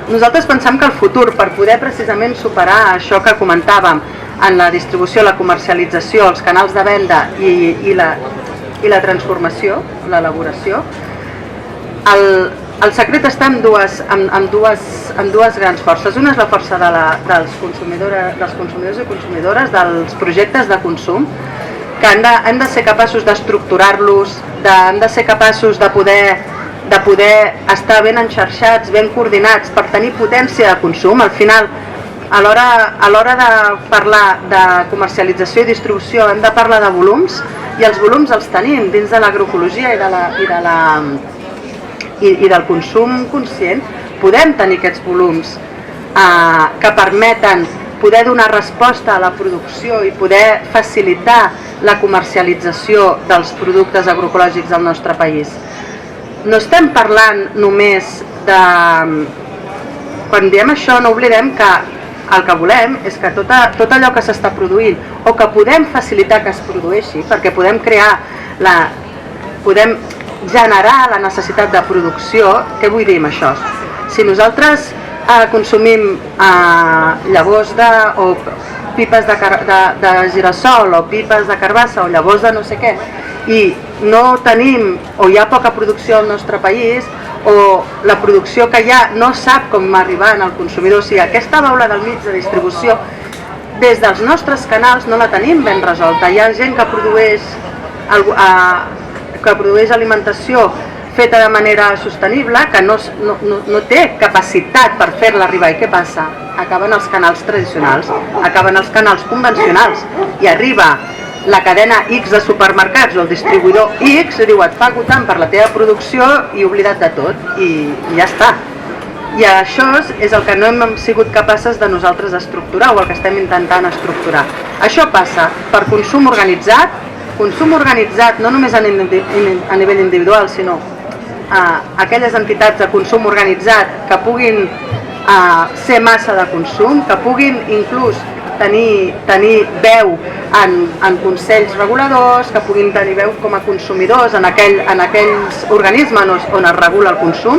Nosaltres pensem que el futur, per poder precisament superar això que comentàvem en la distribució, la comercialització, els canals de venda i la transformació, l'elaboració, el secret està en dues grans forces. Una és la força dels consumidors i consumidores, dels projectes de consum, que han de ser capaços d'estructurar-los, han de ser capaços de poder estar ben enxarxats, ben coordinats per tenir potència de consum. Al final, a l'hora de parlar de comercialització i distribució hem de parlar de volums, i els volums els tenim dins de l'agroecologia i del consum conscient. Podem tenir aquests volums que permeten poder donar resposta a la producció i poder facilitar la comercialització dels productes agroecològics del nostre país. No estem parlant només de... Quan diem això no oblidem que el que volem és que tot allò que s'està produint o que podem facilitar que es produeixi, perquè podem generar la necessitat de producció. Què vull dir amb això? Si nosaltres consumim llavors o pipes de girassol o pipes de carbassa o llavors de no sé què, i no tenim o hi ha poca producció al nostre país, o la producció que hi ha no sap com arribar al consumidor, o sigui, aquesta baula del mig de distribució des dels nostres canals no la tenim ben resolta. Hi ha gent que produeix alimentació feta de manera sostenible, que no té capacitat per fer-la arribar. I què passa? Acaben els canals tradicionals, acaben els canals convencionals, i arriba la cadena X de supermercats o el distribuïdor X i diu et pago tant per la teva producció i oblida't de tot, i ja està. I això és el que no hem sigut capaces de nosaltres estructurar, o el que estem intentant estructurar. Això passa per consum organitzat no només a nivell individual, sinó aquelles entitats de consum organitzat que puguin ser massa de consum, que puguin inclús tenir veu en consells reguladors, que puguin tenir veu com a consumidors en aquells organismes on es regula el consum,